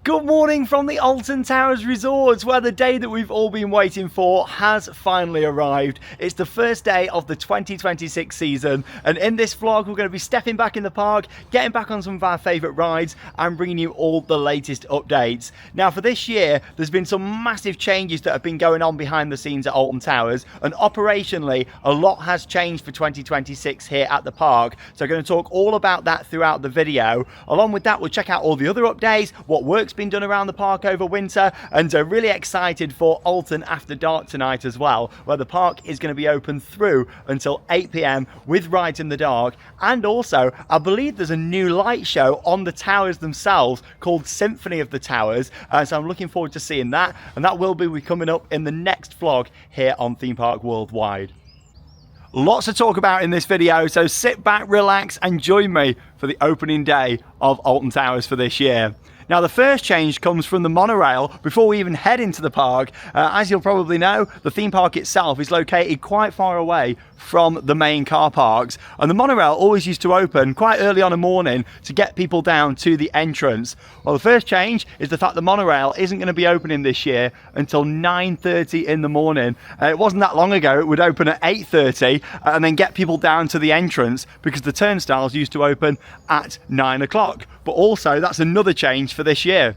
Good morning from the Alton Towers Resorts, where the day that we've all been waiting for has finally arrived. It's the first day of the 2026 season, and in this vlog we're going to be stepping back in the park, getting back on some of our favourite rides and bringing you all the latest updates. Now for this year there's been some massive changes that have been going on behind the scenes at Alton Towers, and operationally a lot has changed for 2026 here at the park. So I'm going to talk all about that throughout the video. Along with that, we'll check out all the other updates, what work's been done around the park over winter, and really excited for Alton After Dark tonight as well, where the park is going to be open through until 8 PM with rides in the dark. And also I believe there's a new light show on the towers themselves called Symphony of the Towers, so I'm looking forward to seeing that, and that will be coming up in the next vlog here on Theme Park Worldwide. Lots to talk about in this video, so sit back, relax and join me for the opening day of Alton Towers for this year. Now the first change comes from the monorail before we even head into the park. As you'll probably know, the theme park itself is located quite far away from the main car parks, and the monorail always used to open quite early on a morning to get people down to the entrance. Well, the first change is the fact the monorail isn't going to be opening this year until 9:30 in the morning. It wasn't that long ago it would open at 8:30 and then get people down to the entrance, because the turnstiles used to open at 9 o'clock. But also that's another change for this year.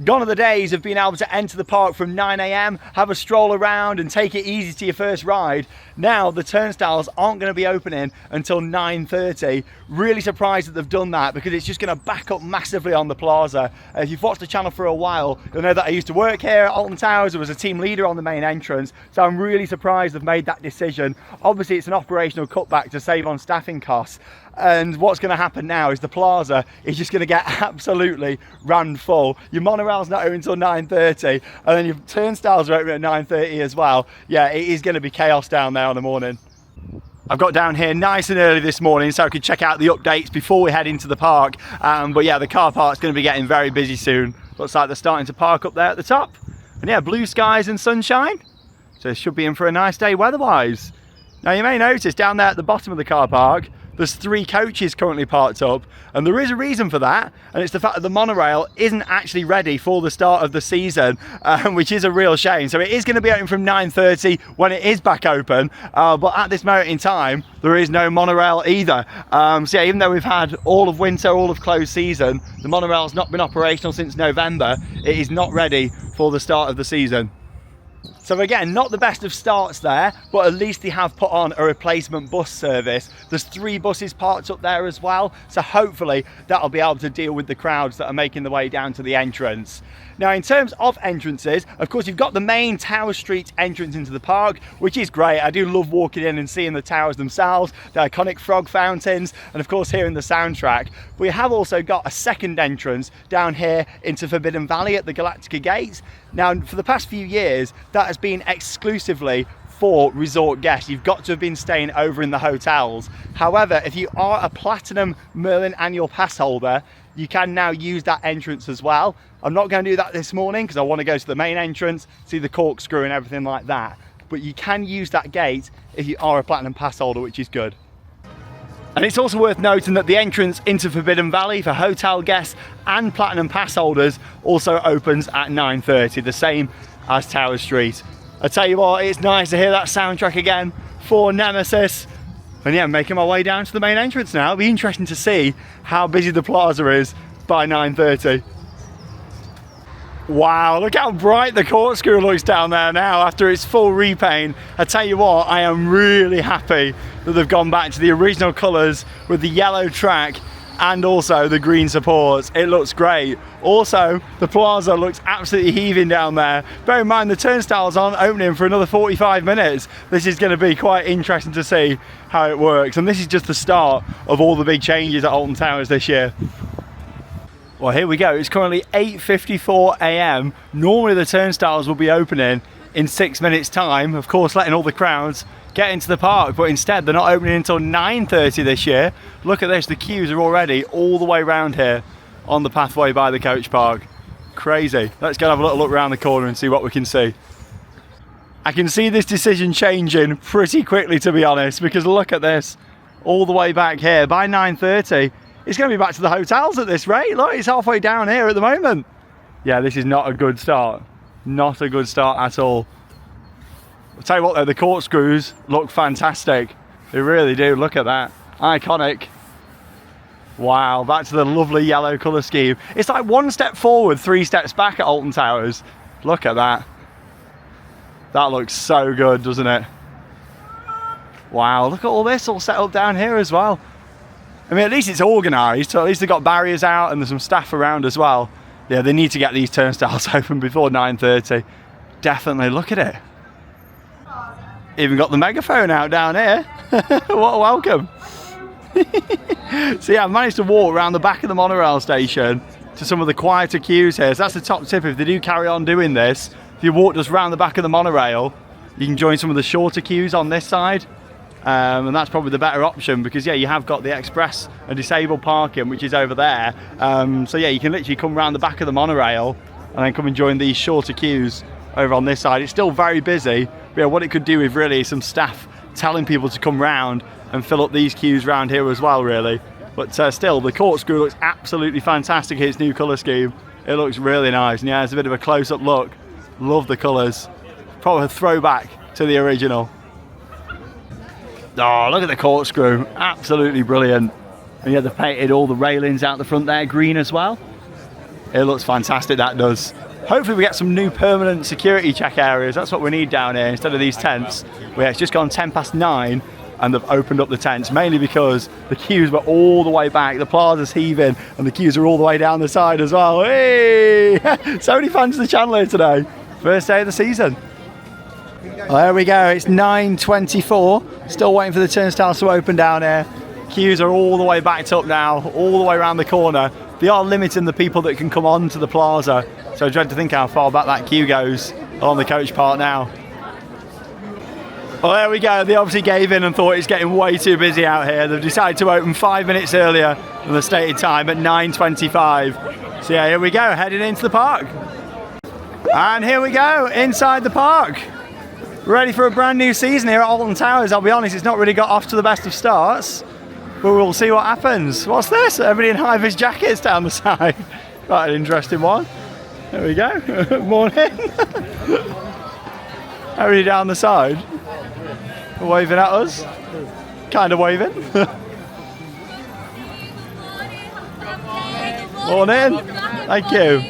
Gone are the days of being able to enter the park from 9 AM, have a stroll around and take it easy to your first ride. Now the turnstiles aren't going to be opening until 9:30. Really surprised that they've done that, because it's just going to back up massively on the plaza. If you've watched the channel for a while, you'll know that I used to work here at Alton Towers. I was a team leader on the main entrance, so I'm really surprised they've made that decision. Obviously it's an operational cutback to save on staffing costs, and what's going to happen now is the plaza is just going to get absolutely rammed full. Your monorail's not open until 9:30, and then your turnstiles are open at 9:30 as well. Yeah, it is going to be chaos down there on the morning. I've got down here nice and early this morning so I could check out the updates before we head into the park, but yeah, the car park's going to be getting very busy soon. Looks like they're starting to park up there at the top, and yeah, blue skies and sunshine, so it should be in for a nice day weather-wise. Now you may notice down there at the bottom of the car park there's 3 coaches currently parked up, and there is a reason for that, and it's the fact that the monorail isn't actually ready for the start of the season, which is a real shame. So it is going to be open from 9:30 when it is back open, but at this moment in time there is no monorail either. So yeah, even though we've had all of winter, all of closed season, the monorail's not been operational since November. It is not ready for the start of the season. So again, not the best of starts there, but at least they have put on a replacement bus service. There's 3 buses parked up there as well, so hopefully that'll be able to deal with the crowds that are making their way down to the entrance. Now in terms of entrances, of course you've got the main Tower Street entrance into the park, which is great. I do love walking in and seeing the towers themselves, the iconic frog fountains, and of course hearing the soundtrack. We have also got a second entrance down here into Forbidden Valley at the Galactica Gates. Now for the past few years that has been exclusively for resort guests. You've got to have been staying over in the hotels. However, if you are a Platinum Merlin annual pass holder, you can now use that entrance as well. I'm not going to do that this morning because I want to go to the main entrance, see the corkscrew and everything like that. But you can use that gate if you are a Platinum pass holder, which is good. And it's also worth noting that the entrance into Forbidden Valley for hotel guests and Platinum pass holders also opens at 9:30, the same as Tower Street. I tell you what, it's nice to hear that soundtrack again for Nemesis. And yeah, making my way down to the main entrance now. It'll be interesting to see how busy the plaza is by 9:30. Wow, look how bright the corkscrew looks down there now after its full repaint. I tell you what, I am really happy that they've gone back to the original colours with the yellow track and also the green supports. It looks great. Also, the plaza looks absolutely heaving down there. Bear in mind the turnstiles aren't opening for another 45 minutes. This is going to be quite interesting to see how it works, and this is just the start of all the big changes at Alton Towers this year. Well, here we go. It's currently 8:54 AM. Normally the turnstiles will be opening in 6 minutes time, of course letting all the crowds get into the park, but instead they're not opening until 9:30 this year. Look at this, the queues are already all the way around here on the pathway by the coach park. Crazy. Let's go and have a little look around the corner and see what we can see. I can see this decision changing pretty quickly, to be honest, because look at this, all the way back here. By 9:30 it's going to be back to the hotels at this rate. Look, it's halfway down here at the moment. Yeah, this is not a good start. Not a good start at all. I'll tell you what though, the corkscrews look fantastic. They really do, look at that. Iconic. Wow, back to the lovely yellow colour scheme. It's like 1 step forward, 3 steps back at Alton Towers. Look at that. That looks so good, doesn't it? Wow, look at all this all set up down here as well. I mean, at least it's organised, so at least they've got barriers out and there's some staff around as well. Yeah, they need to get these turnstiles open before 9:30. Definitely, look at it. Even got the megaphone out down here. What a welcome. So yeah, I managed to walk around the back of the monorail station to some of the quieter queues here. So that's the top tip, if they do carry on doing this, if you walk just round the back of the monorail, you can join some of the shorter queues on this side. And that's probably the better option because yeah, you have got the express and disabled parking, which is over there. So yeah, you can literally come round the back of the monorail and then come and join these shorter queues over on this side. It's still very busy, but yeah, what it could do with really is some staff telling people to come round and fill up these queues round here as well, really. But still, the corkscrew looks absolutely fantastic in its new colour scheme. It looks really nice, and yeah, it's a bit of a close-up look. Love the colours. Probably a throwback to the original. Oh, look at the corkscrew, absolutely brilliant. And yeah, they've painted all the railings out the front there green as well. It looks fantastic, that does. Hopefully we get some new permanent security check areas. That's what we need down here instead of these tents. Well, yeah, it's just gone 9:10 and they've opened up the tents, mainly because the queues were all the way back. The plaza's heaving and the queues are all the way down the side as well. Hey! So many fans of the channel here today. First day of the season. Well, there we go, it's 9:24. Still waiting for the turnstiles to open down here. Queues are all the way backed up now, all the way around the corner. They are limiting the people that can come on to the plaza. So I dread to think how far back that queue goes on the coach part now. Well, there we go. They obviously gave in and thought it's getting way too busy out here. They've decided to open 5 minutes earlier than the stated time at 9:25. So yeah, here we go, heading into the park. And here we go, inside the park. Ready for a brand new season here at Alton Towers. I'll be honest, it's not really got off to the best of starts, but we'll see what happens. What's this? Everybody in high-vis jackets down the side. Quite an interesting one. There we go. Morning. Everybody down the side. Waving at us. Kind of waving. Morning. Thank you.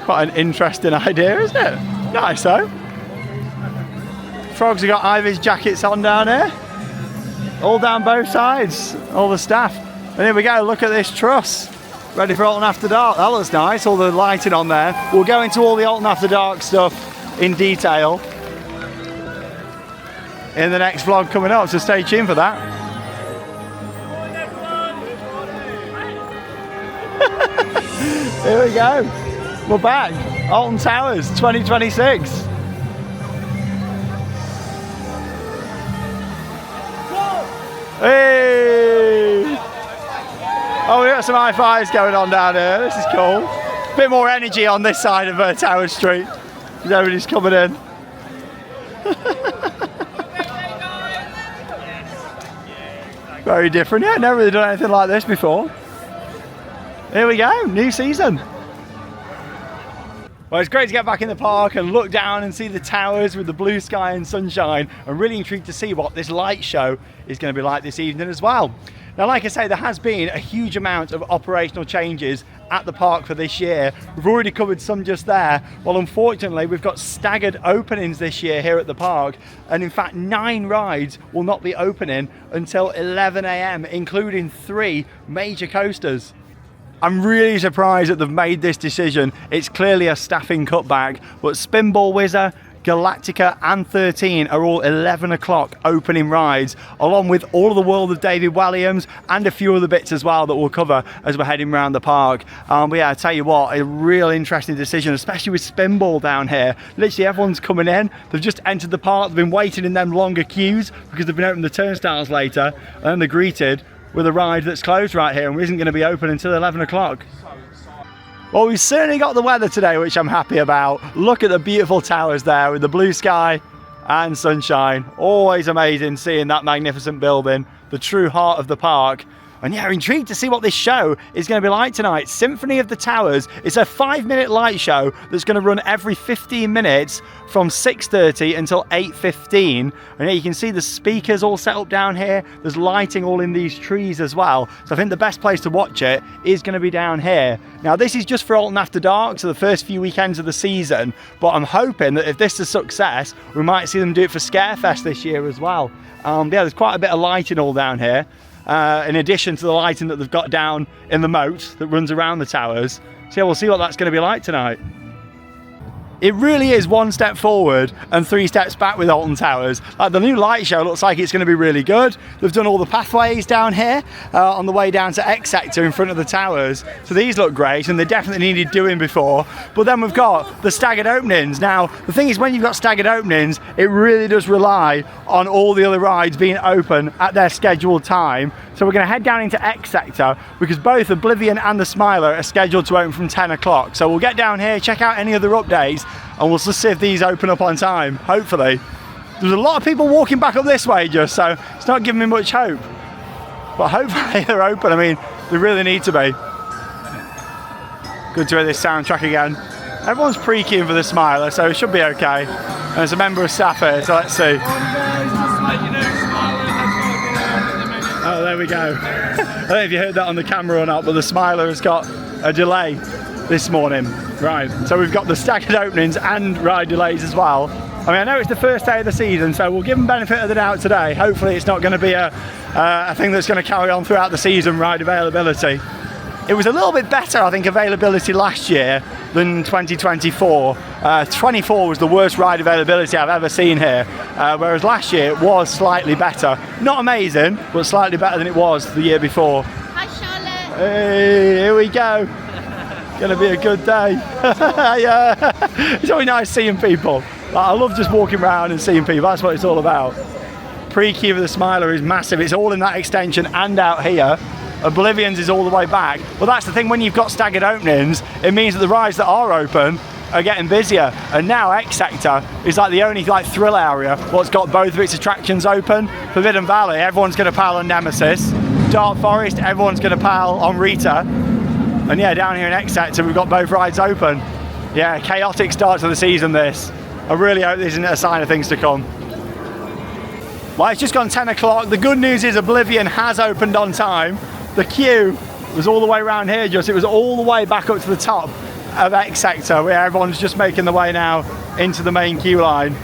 Quite an interesting idea, isn't it? Nice though. Frogs have got high-vis jackets on down here. All down both sides. All the staff. And here we go, look at this truss. Ready for Alton After Dark. That looks nice, all the lighting on there. We'll go into all the Alton After Dark stuff in detail in the next vlog coming up, so stay tuned for that. Here we go. We're back. Alton Towers 2026. Hey! Oh, we got some high fives going on down here. This is cool. A bit more energy on this side of Tower Street. Everybody's coming in. Very different. Yeah, never really done anything like this before. Here we go, new season. Well, it's great to get back in the park and look down and see the towers with the blue sky and sunshine. I'm really intrigued to see what this light show is going to be like this evening as well. Now, like I say, there has been a huge amount of operational changes at the park for this year. We've already covered some just there. Well, unfortunately, we've got staggered openings this year here at the park. And in fact, 9 rides will not be opening until 11 AM, including 3 major coasters. I'm really surprised that they've made this decision. It's clearly a staffing cutback, but Spinball Whizzer, Galactica and 13 are all 11 o'clock opening rides, along with all of the world of David Walliams and a few other bits as well that we'll cover as we're heading around the park. But yeah, I tell you what, a real interesting decision, especially with Spinball down here. Literally everyone's coming in, they've just entered the park, they've been waiting in them longer queues because they've been opening the turnstiles later, and then they're greeted with a ride that's closed right here and isn't going to be open until 11 o'clock. Well, we've certainly got the weather today, which I'm happy about. Look at the beautiful towers there with the blue sky and sunshine. Always amazing seeing that magnificent building, the true heart of the park. And yeah, intrigued to see what this show is going to be like tonight. Symphony of the Towers. It's a 5-minute light show that's going to run every 15 minutes from 6:30 until 8:15. And yeah, you can see the speakers all set up down here. There's lighting all in these trees as well. So I think the best place to watch it is going to be down here. Now this is just for Alton After Dark, so the first few weekends of the season. But I'm hoping that if this is a success, we might see them do it for Scarefest this year as well. Yeah, there's quite a bit of lighting all down here. In addition to the lighting that they've got down in the moat that runs around the towers. So yeah, we'll see what that's going to be like tonight. It really is one step forward and 3 steps back with Alton Towers. Like the new light show looks like it's going to be really good. They've done all the pathways down here on the way down to X Sector in front of the towers. So these look great and they definitely needed doing before. But then we've got the staggered openings. Now, the thing is when you've got staggered openings, it really does rely on all the other rides being open at their scheduled time. So we're going to head down into X Sector because both Oblivion and the Smiler are scheduled to open from 10 o'clock. So we'll get down here, check out any other updates, and we'll just see if these open up on time, hopefully. There's a lot of people walking back up this way just, so it's not giving me much hope. But hopefully they're open. I mean, they really need to be. Good to hear this soundtrack again. Everyone's pre-queuing for the Smiler, so it should be okay. And there's a member of staff here, so let's see. Oh, there we go. I don't know if you heard that on the camera or not, but the Smiler has got a delay this morning. Right, so we've got the staggered openings and ride delays as well. I mean, I know it's the first day of the season, so we'll give them benefit of the doubt today. Hopefully it's not going to be a thing that's going to carry on throughout the season, ride availability. It was a little bit better, I think, availability last year than 2024. 24 was the worst ride availability I've ever seen here, whereas last year it was slightly better. Not amazing, but slightly better than it was the year before. Hi, Charlotte. Hey, here we go. Gonna be a good day. Yeah. It's always nice seeing people. I love just walking around and seeing people. That's what it's all about. Pre-queue for the Smiler is massive. It's all in that extension and out here. Oblivion's is all the way back. Well, that's the thing, when you've got staggered openings, it means that the rides that are open are getting busier. And now X Sector is like the only thrill area what's got both of its attractions open. Forbidden Valley, everyone's going to pile on Nemesis. Dark Forest, everyone's going to pile on Rita. And yeah, down here in X Sector, we've got both rides open. Yeah, chaotic start to the season, this. I really hope this isn't a sign of things to come. Well, it's just gone 10 o'clock. The good news is Oblivion has opened on time. The queue was all the way around here, it was all the way back up to the top of X Sector, where everyone's just making the way now into the main queue line.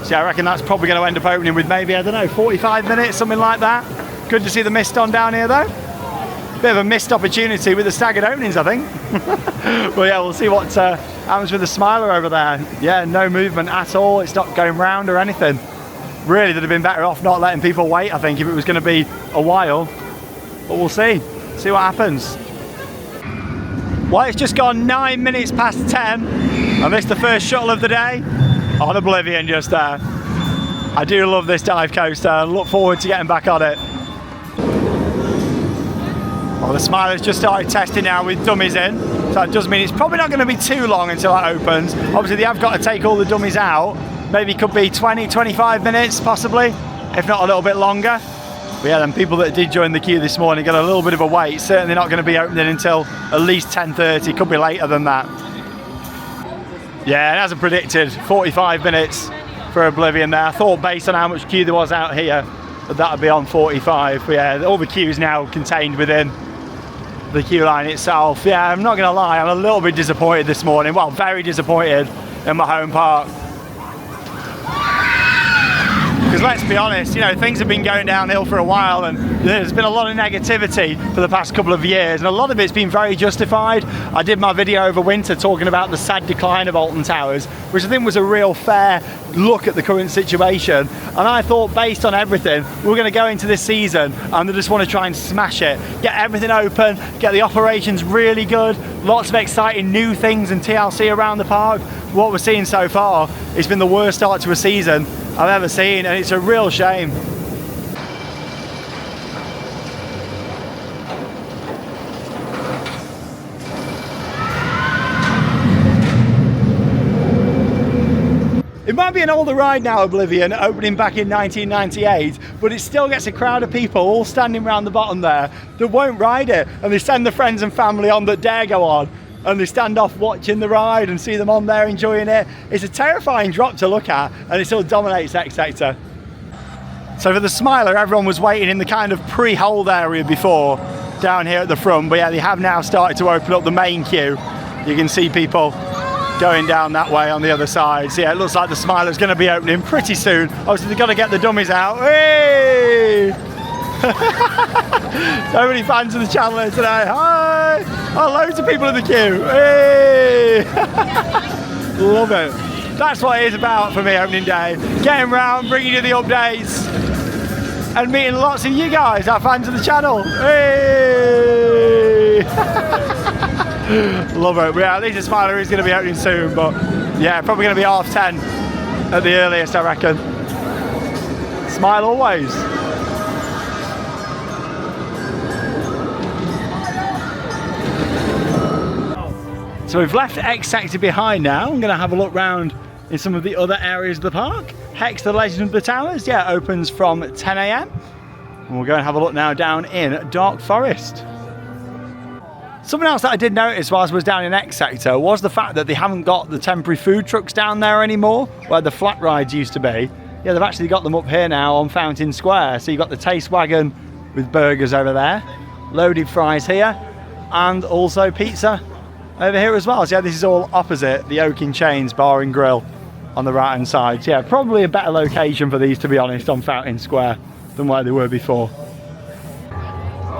So I reckon that's probably going to end up opening with maybe, I don't know, 45 minutes, something like that. Good to see the mist on down here though. Bit of a missed opportunity with the staggered openings, I think. But yeah, we'll see what happens with the Smiler over there. Yeah, no movement at all. It's not going round or anything. Really, they'd have been better off not letting people wait, I think, if it was going to be a while. But we'll see what happens. Well, it's just gone 9 minutes past 10. I missed the first shuttle of the day on Oblivion just there. I do love this dive coaster. I look forward to getting back on it. Well, the Smiler's just started testing now with dummies in. So that does mean it's probably not going to be too long until it opens. Obviously, they have got to take all the dummies out. Maybe could be 20, 25 minutes possibly, if not a little bit longer. But yeah, then people that did join the queue this morning got a little bit of a wait. Certainly not going to be opening until at least 10:30. Could be later than that. Yeah, and as I predicted, 45 minutes for Oblivion there. I thought based on how much queue there was out here, that would be on 45. But yeah, all the queue is now contained within the queue line itself. Yeah, I'm not going to lie, I'm a little bit disappointed this morning. Well, very disappointed in my home park. Because let's be honest, you know, things have been going downhill for a while and there's been a lot of negativity for the past couple of years and a lot of it's been very justified. I did my video over winter talking about the sad decline of Alton Towers, which I think was a real fair look at the current situation. And I thought based on everything, we're going to go into this season and they just want to try and smash it. Get everything open, get the operations really good, lots of exciting new things and TLC around the park. What we're seeing so far, it's been the worst start to a season I've ever seen, and it's a real shame. It might might be an older ride now, Oblivion, opening back in 1998, but it still gets a crowd of people all standing around the bottom there that won't ride it, and they send their friends and family on that dare go on, and they stand off watching the ride and see them on there enjoying it. It's a terrifying drop to look at, and it still dominates X Sector. So for the Smiler, everyone was waiting in the kind of pre-hold area before, down here at the front, but yeah, they have now started to open up the main queue. You can see people going down that way on the other side. So yeah, it looks like the Smiler's going to be opening pretty soon. Obviously they've got to get the dummies out. Hey! So many fans of the channel here today. Hi! Oh, loads of people in the queue. Hey! Love it. That's what it is about for me opening day. Getting around, bringing you the updates, and meeting lots of you guys, our fans of the channel. Hey! Love it. Yeah, at least the Smiler is going to be opening soon, but yeah, probably going to be 10:30 at the earliest, I reckon. Smile always. So we've left X Sector behind now. I'm going to have a look round in some of the other areas of the park. Hex, the Legend of the Towers, yeah, opens from 10 AM. And we'll go and have a look now down in Dark Forest. Something else that I did notice whilst I was down in X Sector was the fact that they haven't got the temporary food trucks down there anymore, where the flat rides used to be. Yeah, they've actually got them up here now on Fountain Square. So you've got the Taste Wagon with burgers over there, loaded fries here, and also pizza over here as well. So yeah, this is all opposite the Oak in Chains Bar and Grill on the right hand side. So yeah, probably a better location for these, to be honest, on Fountain Square than where they were before.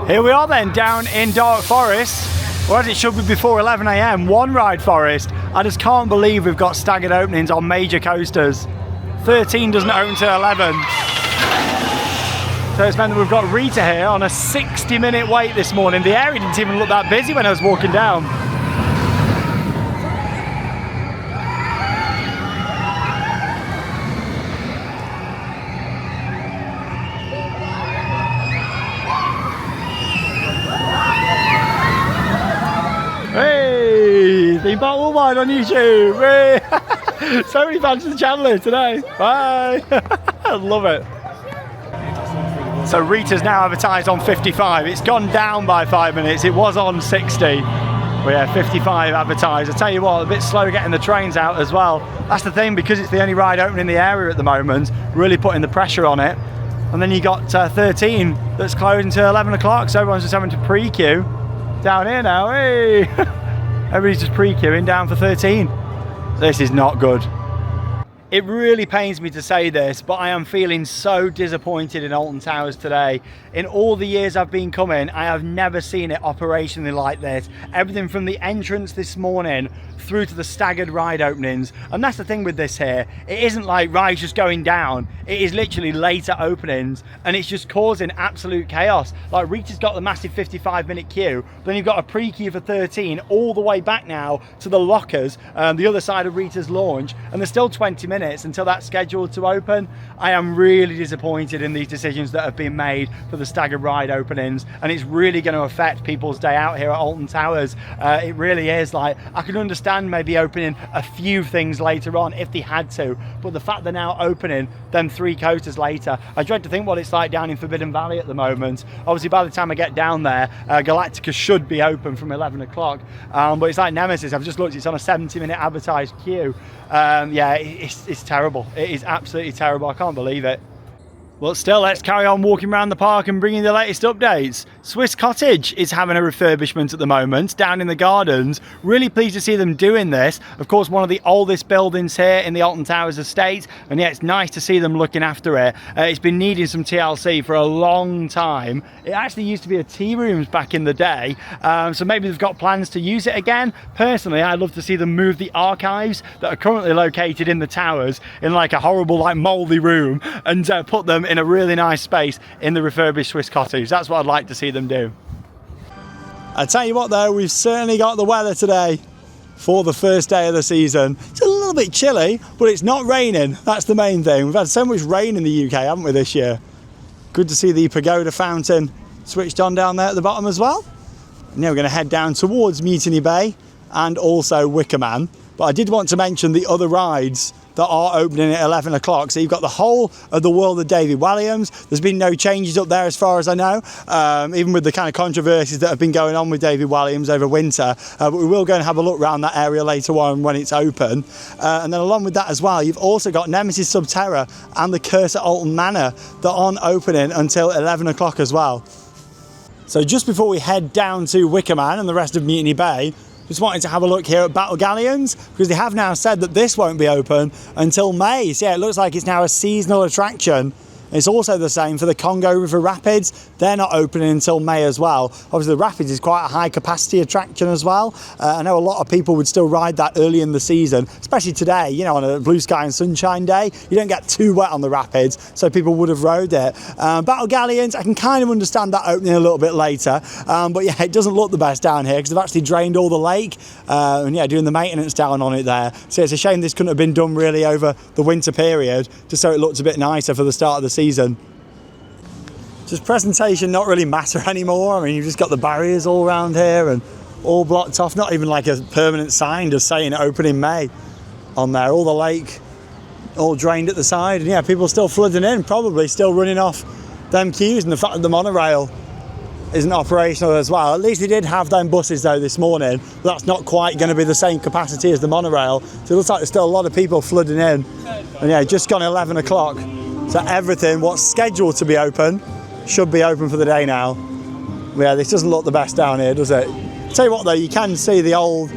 Here we are then, down in Dark Forest, or as it should be before 11 AM, one ride forest. I just can't believe we've got staggered openings on major coasters. 13 doesn't open till 11. So it's meant that we've got Rita here on a 60-minute wait this morning. The area didn't even look that busy when I was walking down. Hey, Theme Park Worldwide on YouTube. Hey. So many fans of the channel here today. Bye. I love it. So Rita's now advertised on 55. It's gone down by 5 minutes. It was on 60. But yeah, 55 advertised. I tell you what, a bit slow getting the trains out as well. That's the thing, because it's the only ride open in the area at the moment, really putting the pressure on it. And then you got 13 that's closed until 11 o'clock. So everyone's just having to pre-queue down here now. Hey. Everybody's just pre-queuing down for 13. This is not good. It really pains me to say this, but I am feeling so disappointed in Alton Towers today. In all the years I've been coming, I have never seen it operationally like this. Everything from the entrance this morning through to the staggered ride openings. And that's the thing with this here. It isn't like rides just going down. It is literally later openings, and it's just causing absolute chaos. Like Rita's got the massive 55-minute queue, then you've got a pre-queue for 13 all the way back now to the lockers, the other side of Rita's launch, and there's still 20 minutes until that's scheduled to open. I am really disappointed in these decisions that have been made for the staggered ride openings, and it's really going to affect people's day out here at Alton Towers. It really is. Like, I can understand maybe opening a few things later on if they had to, but the fact they're now opening them 3 coasters later, I dread to think what it's like down in Forbidden Valley at the moment. Obviously by the time I get down there, Galactica should be open from 11 o'clock, but it's like Nemesis. I've just looked, it's on a 70-minute advertised queue. Yeah, it's terrible. It is absolutely terrible. I can't believe it. Well, still, let's carry on walking around the park and bringing the latest updates. Swiss Cottage is having a refurbishment at the moment down in the gardens. Really pleased to see them doing this. Of course, one of the oldest buildings here in the Alton Towers estate, and yeah, it's nice to see them looking after it. It's been needing some TLC for a long time. It actually used to be a tea rooms back in the day, so maybe they've got plans to use it again. Personally, I'd love to see them move the archives that are currently located in the towers in like a horrible, like mouldy room, and put them in a really nice space in the refurbished Swiss Cottage. That's what I'd like to see them do. I tell you what though, we've certainly got the weather today for the first day of the season. It's a little bit chilly, but it's not raining. That's the main thing. We've had so much rain in the UK, haven't we, this year? Good to see the pagoda fountain switched on down there at the bottom as well. And now we're going to head down towards Mutiny Bay and also Wicker Man. But I did want to mention the other rides that are opening at 11 o'clock. So you've got the whole of the world of David Walliams. There's been no changes up there as far as I know, even with the kind of controversies that have been going on with David Walliams over winter. But we will go and have a look around that area later on when it's open. And then along with that as well, you've also got Nemesis Subterra and the Curse at Alton Manor that aren't opening until 11 o'clock as well. So just before we head down to Wickerman and the rest of Mutiny Bay, just wanted to have a look here at Battle Galleons, because they have now said that this won't be open until May. So yeah, it looks like it's now a seasonal attraction. It's also the same for the Congo River Rapids. They're not opening until May as well. Obviously the Rapids is quite a high capacity attraction as well. I know a lot of people would still ride that early in the season, especially today, you know, on a blue sky and sunshine day. You don't get too wet on the Rapids, so people would have rode it. Battle Galleons, I can kind of understand that opening a little bit later. But yeah, it doesn't look the best down here because they've actually drained all the lake and yeah, doing the maintenance down on it there. So it's a shame this couldn't have been done really over the winter period, just so it looked a bit nicer for the start of the season. Does presentation not really matter anymore? I mean, you've just got the barriers all around here and all blocked off, not even like a permanent sign just saying it open in May on there. All the lake all drained at the side, and yeah, people still flooding in, probably still running off them queues, and the fact that the monorail isn't operational as well. At least they did have them buses though this morning, but that's not quite going to be the same capacity as the monorail, so it looks like there's still a lot of people flooding in. And yeah, just gone 11 o'clock, so everything what's scheduled to be open should be open for the day now. Yeah, this doesn't look the best down here, does it? Tell you what though, you can see the old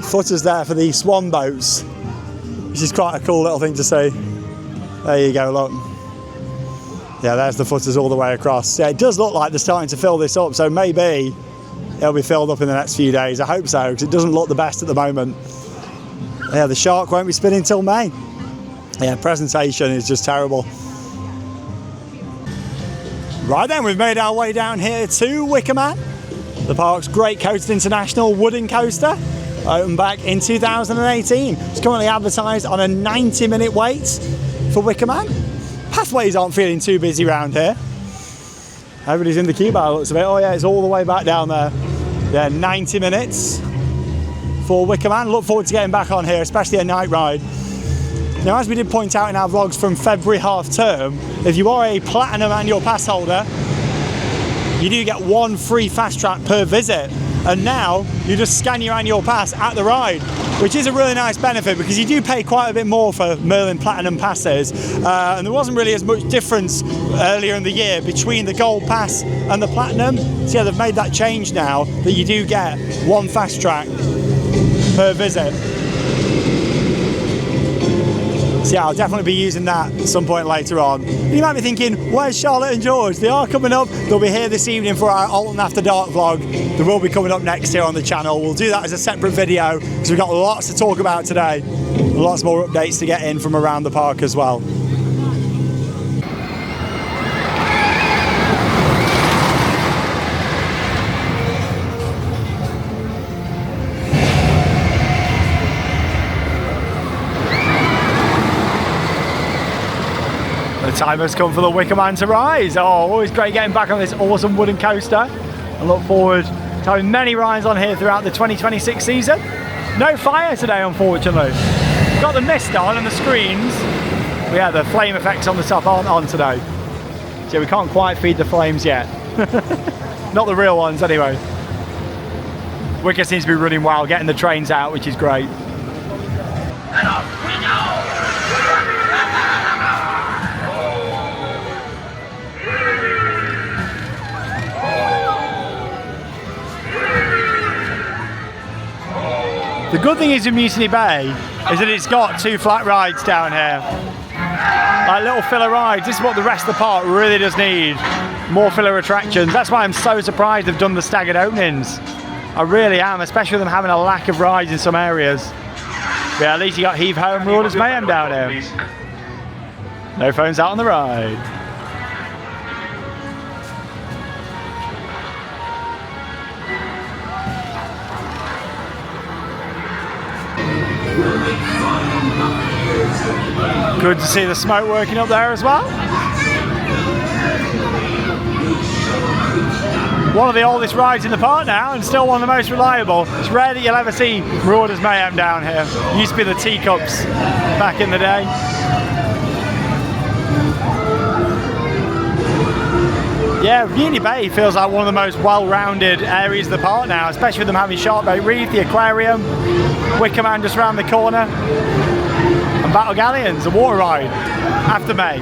footers there for the swan boats, which is quite a cool little thing to see. There you go, look. Yeah, there's the footers all the way across. Yeah, it does look like they're starting to fill this up, so maybe it'll be filled up in the next few days. I hope so, because it doesn't look the best at the moment. Yeah, the shark won't be spinning till May. Yeah, presentation is just terrible. Right then, we've made our way down here to Wickerman, the park's Great Coaster International wooden coaster, opened back in 2018. It's currently advertised on a 90-minute wait for Wickerman. Pathways aren't feeling too busy around here. Everybody's in the queue by the looks of it. Oh yeah, it's all the way back down there. Yeah, 90 minutes for Wickerman. Look forward to getting back on here, especially a night ride. Now, as we did point out in our vlogs from February half term, if you are a platinum annual pass holder, you do get one free fast track per visit. And now you just scan your annual pass at the ride, which is a really nice benefit because you do pay quite a bit more for Merlin Platinum passes. And there wasn't really as much difference earlier in the year between the Gold Pass and the Platinum. So yeah, they've made that change now that you do get one fast track per visit. So yeah, I'll definitely be using that at some point later on. You might be thinking, where's Charlotte and George? They are coming up. They'll be here this evening for our Alton After Dark vlog. They will be coming up next here on the channel. We'll do that as a separate video because we've got lots to talk about today. Lots more updates to get in from around the park as well. The time has come for the Wickerman to rise. Oh, always great getting back on this awesome wooden coaster. I look forward to having many rides on here throughout the 2026 season. No fire today, unfortunately. Got the mist on and the screens. But yeah, the flame effects on the top aren't on today. So we can't quite feed the flames yet. Not the real ones anyway. Wicker seems to be running wild, getting the trains out, which is great. And off we go! The good thing is in Mutiny Bay is that it's got two flat rides down here. Like little filler rides. This is what the rest of the park really does need. More filler attractions. That's why I'm so surprised they've done the staggered openings. I really am, especially with them having a lack of rides in some areas. But yeah, at least you got Heave Ho and Marauders Mayhem down here. No phones out on the ride. Good to see the smoke working up there as well. one of the oldest rides in the park now and still one of the most reliable. It's rare that you'll ever see Marauders Mayhem down here. It used to be the teacups back in the day. Yeah, Uni Bay feels like one of the most well-rounded areas of the park now, especially with them having Sharkbait Reef, the aquarium, Wickerman just around the corner, and Battle Galleons, a water ride, after May.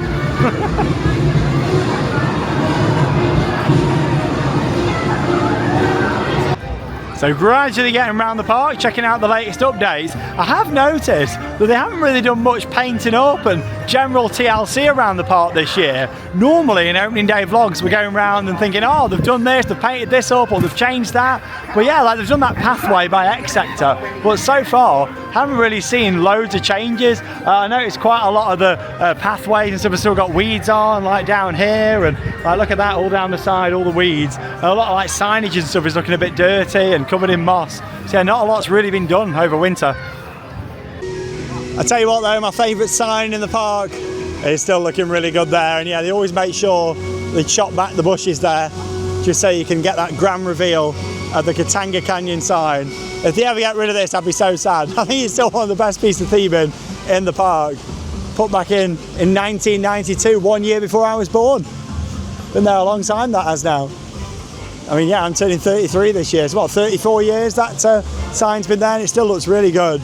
So gradually getting around the park, checking out the latest updates. I have noticed that they haven't really done much painting up and general TLC around the park this year. Normally in opening day vlogs we're going around and thinking, oh, they've done this, they've painted this up, or they've changed that. But yeah, like they've done that pathway by X sector. But so far, haven't really seen loads of changes. I noticed quite a lot of the pathways and stuff have still got weeds on, like down here, and like look at that, all down the side, all the weeds. A lot of like signage and stuff is looking a bit dirty and covered in moss. So yeah, not a lot's really been done over winter. I tell you what though, my favourite sign in the park is still looking really good there, and yeah, they always make sure they chop back the bushes there just so you can get that grand reveal of the Katanga Canyon sign. If they ever get rid of this, I'd be so sad. I think it's still one of the best pieces of theming in the park. Put back in 1992, 1 year before I was born. Been there a long time, that has now. I mean, yeah, I'm turning 33 this year. It's what, 34 years that sign's been there, and it still looks really good.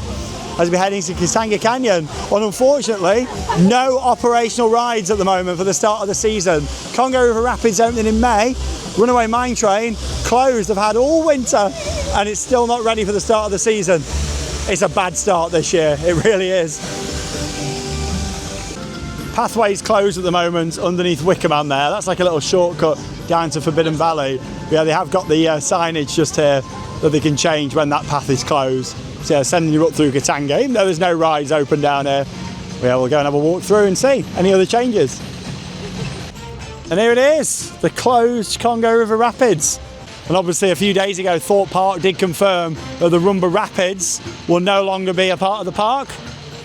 As we're heading to Katanga Canyon, and unfortunately, no operational rides at the moment for the start of the season. Congo River Rapids opening in May, Runaway Mine Train closed. They've had all winter, and it's still not ready for the start of the season. It's a bad start this year, it really is. Pathway's closed at the moment underneath Wickerman there. That's like a little shortcut down to Forbidden Valley. But yeah, they have got the signage just here that they can change when that path is closed. So yeah, sending you up through Katanga, even though there's no rides open down here. Yeah, we'll go and have a walk through and see any other changes. And here it is, the closed Congo River Rapids. And obviously a few days ago, Thorpe Park did confirm that the Rumba Rapids will no longer be a part of the park.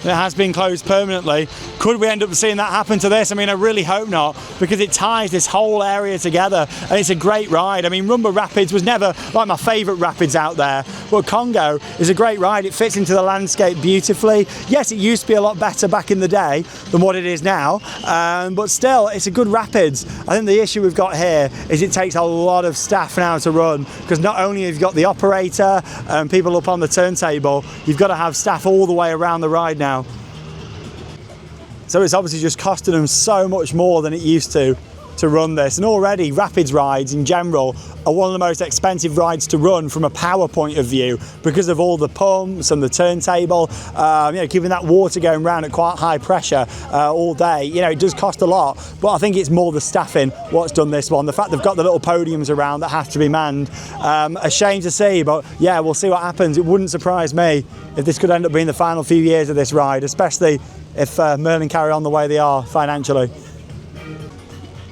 It has been closed permanently. Could we end up seeing that happen to this? I mean, I really hope not, because it ties this whole area together and it's a great ride. I mean, Rumba Rapids was never like my favourite rapids out there, but Congo is a great ride. It fits into the landscape beautifully. Yes, it used to be a lot better back in the day than what it is now, but still, it's a good rapids. I think the issue we've got here is it takes a lot of staff now to run, because not only have you got the operator and people up on the turntable, you've got to have staff all the way around the ride now. So it's obviously just costing them so much more than it used to run this. And already rapids rides in general are one of the most expensive rides to run from a power point of view, because of all the pumps and the turntable, keeping that water going round at quite high pressure all day. You know, it does cost a lot, but I think it's more the staffing what's done this one. The fact they've got the little podiums around that have to be manned, a shame to see, but yeah, we'll see what happens. It wouldn't surprise me if this could end up being the final few years of this ride, especially if Merlin carry on the way they are financially.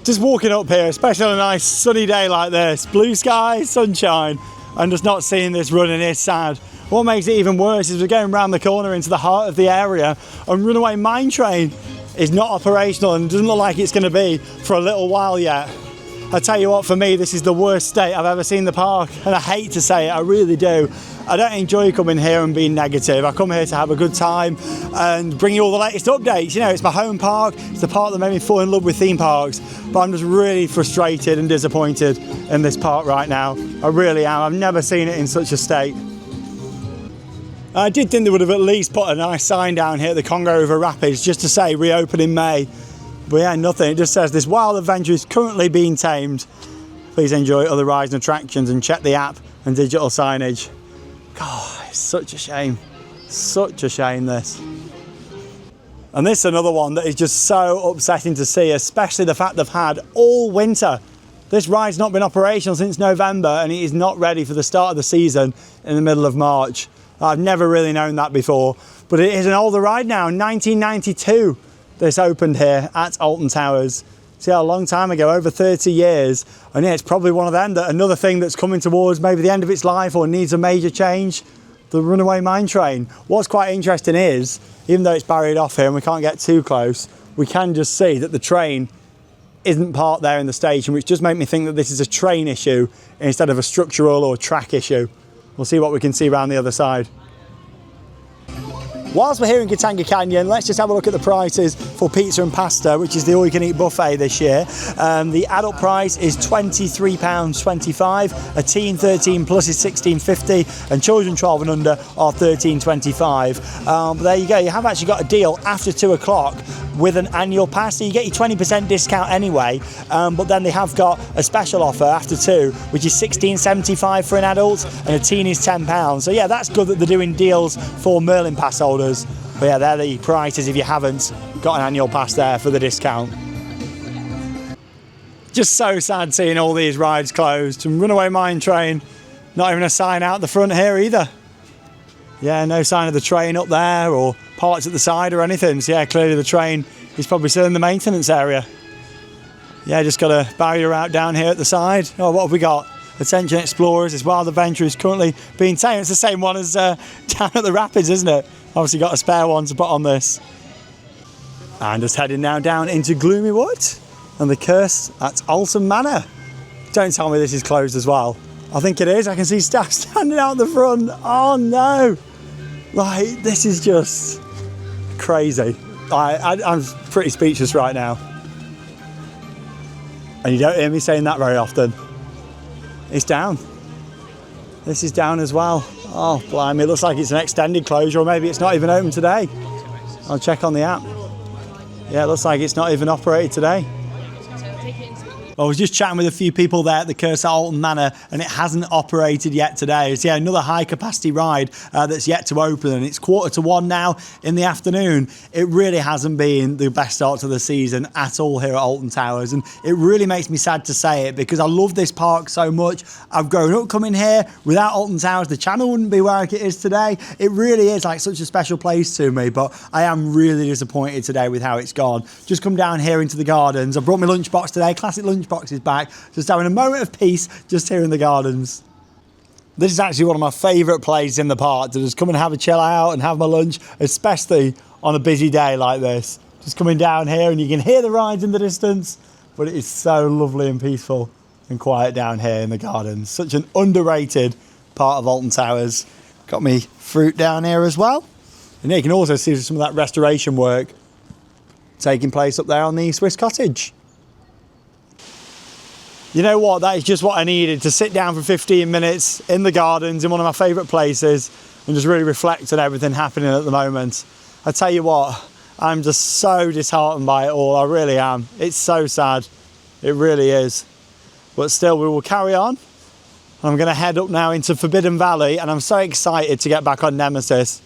Just walking up here, especially on a nice sunny day like this, blue sky, sunshine, and just not seeing this running is sad. What makes it even worse is we're going around the corner into the heart of the area, and Runaway Mine Train is not operational and doesn't look like it's going to be for a little while yet. I tell you what, for me, this is the worst state I've ever seen the park, and I hate to say it, I really do. I don't enjoy coming here and being negative. I come here to have a good time and bring you all the latest updates. You know, it's my home park, it's the park that made me fall in love with theme parks, but I'm just really frustrated and disappointed in this park right now. I really am. I've never seen it in such a state. I did think they would have at least put a nice sign down here at the Congo River Rapids just to say reopen in May. But yeah, nothing. It just says this wild adventure is currently being tamed. Please enjoy other rides and attractions and check the app and digital signage. God, it's such a shame. Such a shame, this. And this is another one that is just so upsetting to see, especially the fact they've had all winter. This ride's not been operational since November, and it is not ready for the start of the season in the middle of March. I've never really known that before, but it is an older ride now. 1992 this opened here at Alton Towers. See, a long time ago, over 30 years. And yeah, it's probably one of them, that another thing that's coming towards maybe the end of its life or needs a major change, the Runaway Mine Train. What's quite interesting is, even though it's barriered off here and we can't get too close, we can just see that the train isn't parked there in the station, which does make me think that this is a train issue instead of a structural or track issue. We'll see what we can see around the other side. Whilst we're here in Katanga Canyon, let's just have a look at the prices for pizza and pasta, which is the all-you-can-eat buffet this year. The adult price is £23.25, a teen 13 plus is £16.50, and children 12 and under are £13.25. But there you go, you have actually got a deal after 2 o'clock with an annual pass, so you get your 20% discount anyway, but then they have got a special offer after 2, which is £16.75 for an adult, and a teen is £10. So yeah, that's good that they're doing deals for Merlin pass holders. But yeah, they're the prices if you haven't got an annual pass there for the discount. Just so sad seeing all these rides closed. And Runaway Mine Train, not even a sign out the front here either. Yeah, no sign of the train up there or parts at the side or anything. So yeah, clearly the train is probably still in the maintenance area. Yeah, just got a barrier out down here at the side. Oh, what have we got? Attention Explorers, this Wild Adventure is currently being taken. It's the same one as down at the Rapids, isn't it? Obviously got a spare one to put on this. And just heading now down into Gloomy Wood and the curse at Alton Manor. Don't tell me this is closed as well. I think it is. I can see staff standing out the front. Oh no! Like, this is just crazy. I'm pretty speechless right now. And you don't hear me saying that very often. It's down. This is down as well. Oh, blimey, it looks like it's an extended closure, or maybe it's not even open today. I'll check on the app. Yeah, it looks like it's not even operated today. I was just chatting with a few people there at the Curse at Alton Manor, and it hasn't operated yet today. It's another high capacity ride that's yet to open, and it's 1:45 now in the afternoon. It really hasn't been the best start to the season at all here at Alton Towers, and it really makes me sad to say it because I love this park so much. I've grown up coming here. Without Alton Towers, the channel wouldn't be where it is today. It really is like such a special place to me, but I am really disappointed today with how it's gone. Just come down here into the gardens. I brought my lunchbox today, classic lunchbox is back, just having a moment of peace just here in the gardens. This is actually one of my favourite places in the park to just come and have a chill out and have my lunch, especially on a busy day like this. Just coming down here and you can hear the rides in the distance, but it is so lovely and peaceful and quiet down here in the gardens. Such an underrated part of Alton Towers. Got me fruit down here as well. And you can also see some of that restoration work taking place up there on the Swiss Cottage. You know what, that is just what I needed, to sit down for 15 minutes in the gardens in one of my favourite places and just really reflect on everything happening at the moment. I tell you what, I'm just so disheartened by it all, I really am. It's so sad, it really is. But still, we will carry on. I'm going to head up now into Forbidden Valley, and I'm so excited to get back on Nemesis.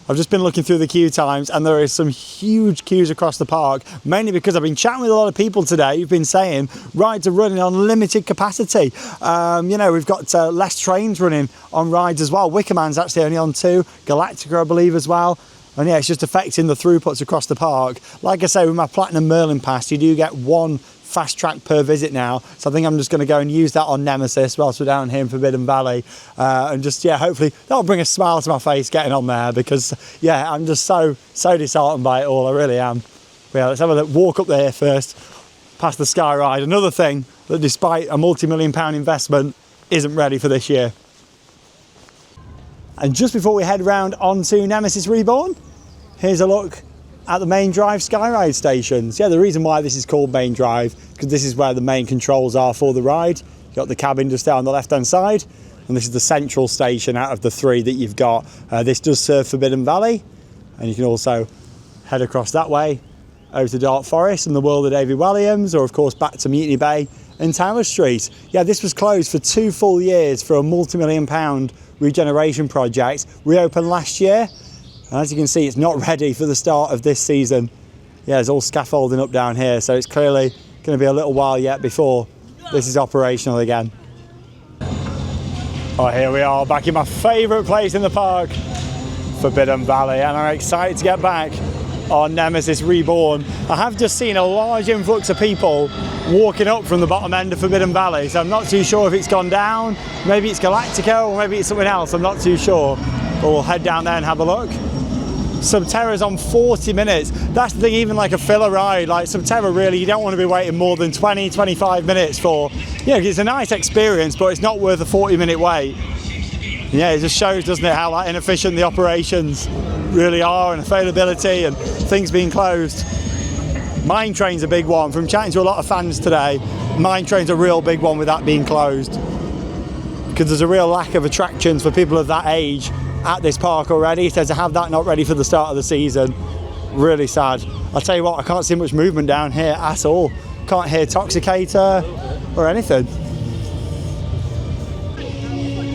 I've just been looking through the queue times, and there is some huge queues across the park, mainly because I've been chatting with a lot of people today who've been saying rides are running on limited capacity. You know, we've got less trains running on rides as well. Wickerman's actually only on 2, Galactica I believe as well. And yeah, it's just affecting the throughputs across the park. Like I say, with my Platinum Merlin Pass, you do get 1 fast track per visit now, so I think I'm just going to go and use that on Nemesis whilst we're down here in Forbidden Valley, and just, yeah, hopefully that'll bring a smile to my face getting on there, because yeah, I'm just so disheartened by it all, I really am. But yeah, let's have a walk up there first, past the Sky Ride, another thing that despite a multi-million-pound investment isn't ready for this year. And just before we head round onto Nemesis Reborn, here's a look at the main drive Skyride stations. Yeah, the reason why this is called main drive, because this is where the main controls are for the ride. You've got the cabin just there on the left hand side, and this is the central station out of the 3 that you've got. This does serve Forbidden Valley, and you can also head across that way over to Dark Forest and the World of David Walliams, or of course back to Mutiny Bay and Tower Street. Yeah, this was closed for 2 full years for a multi-million-pound regeneration project. Reopened last year. And as you can see, it's not ready for the start of this season. Yeah, there's all scaffolding up down here, so it's clearly going to be a little while yet before this is operational again. Oh, here we are, back in my favourite place in the park, Forbidden Valley, and I'm excited to get back on Nemesis Reborn. I have just seen a large influx of people walking up from the bottom end of Forbidden Valley, so I'm not too sure if it's gone down, maybe it's Galactica, or maybe it's something else, I'm not too sure. But we'll head down there and have a look. Subterra's on 40 minutes. That's the thing, even like a filler ride, like Subterra, really, you don't want to be waiting more than 20, 25 minutes for, yeah, it's a nice experience, but it's not worth a 40-minute wait. Yeah, it just shows, doesn't it, how like inefficient the operations really are, and availability and things being closed. Mine Train's a big one. From chatting to a lot of fans today, Mine Train's a real big one with that being closed, because there's a real lack of attractions for people of that age at this park already. So to have that not ready for the start of the season, really sad. I'll tell you what, I can't see much movement down here at all. Can't hear Toxicator or anything.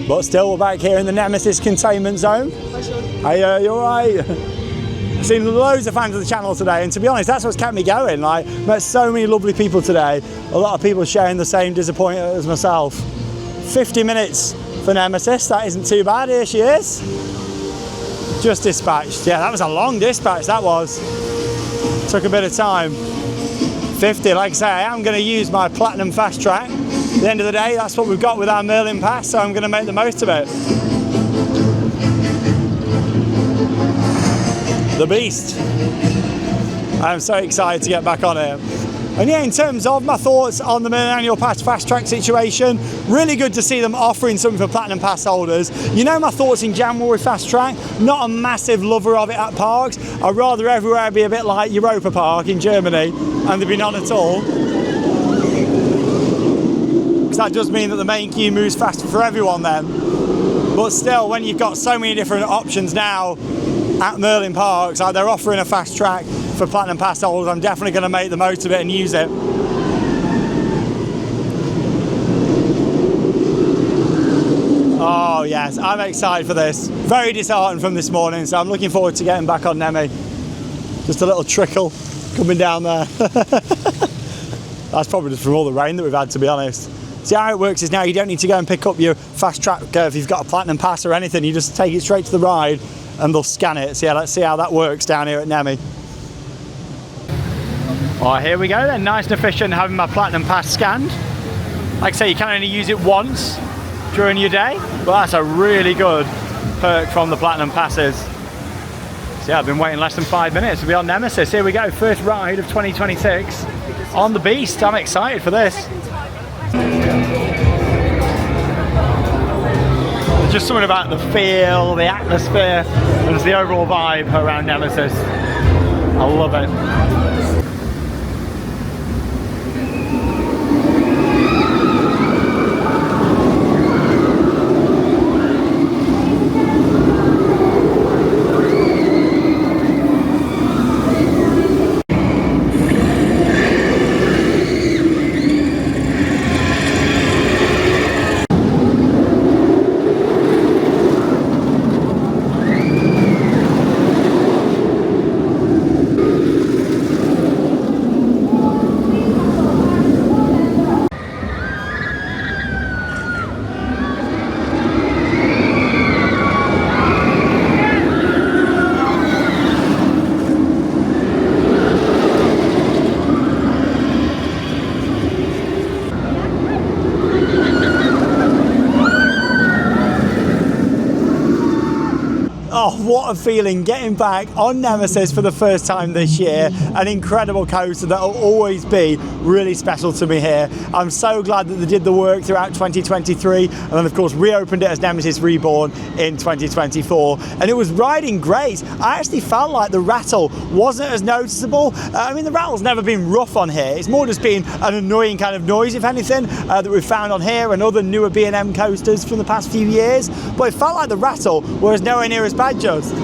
But still, we're back here in the Nemesis containment zone. Hey, you alright? I've seen loads of fans of the channel today, and to be honest, that's what's kept me going. Like, met so many lovely people today. A lot of people sharing the same disappointment as myself. 50 minutes for Nemesis, that isn't too bad. Here she is. Just dispatched. Yeah, that was a long dispatch, that was. Took a bit of time. 50, like I say, I am going to use my Platinum Fast Track. At the end of the day, that's what we've got with our Merlin Pass, so I'm going to make the most of it. The beast. I'm so excited to get back on it. And yeah, in terms of my thoughts on the Merlin Annual Pass Fast Track situation, really good to see them offering something for Platinum Pass holders. You know my thoughts in general with Fast Track, not a massive lover of it at parks. I'd rather everywhere be a bit like Europa Park in Germany, and there be none at all. Because that does mean that the main queue moves faster for everyone then. But still, when you've got so many different options now at Merlin Parks, like they're offering a Fast Track for Platinum Pass holders, I'm definitely going to make the most of it and use it. Oh yes, I'm excited for this. Very disheartened from this morning, so I'm looking forward to getting back on Nemi. Just a little trickle coming down there. That's probably just from all the rain that we've had, to be honest. See, how it works is now you don't need to go and pick up your Fast Track if you've got a Platinum Pass or anything. You just take it straight to the ride and they'll scan it. So yeah, let's see how that works down here at Nemi. Oh, here we go then, nice and efficient having my Platinum Pass scanned. Like I say, you can only use it once during your day, but that's a really good perk from the Platinum Passes. So yeah, I've been waiting less than 5 minutes to be on Nemesis. Here we go, first ride of 2026 on the Beast. I'm excited for this. There's just something about the feel, the atmosphere, and just the overall vibe around Nemesis. I love it. Oh, what a feeling getting back on Nemesis for the first time this year. An incredible coaster that will always be really special to me here. I'm so glad that they did the work throughout 2023 and then of course reopened it as Nemesis Reborn in 2024. And it was riding great. I actually felt like the rattle wasn't as noticeable. I mean, the rattle's never been rough on here. It's more just been an annoying kind of noise, if anything, that we've found on here and other newer B&M coasters from the past few years. But it felt like the rattle was nowhere near as bad. Just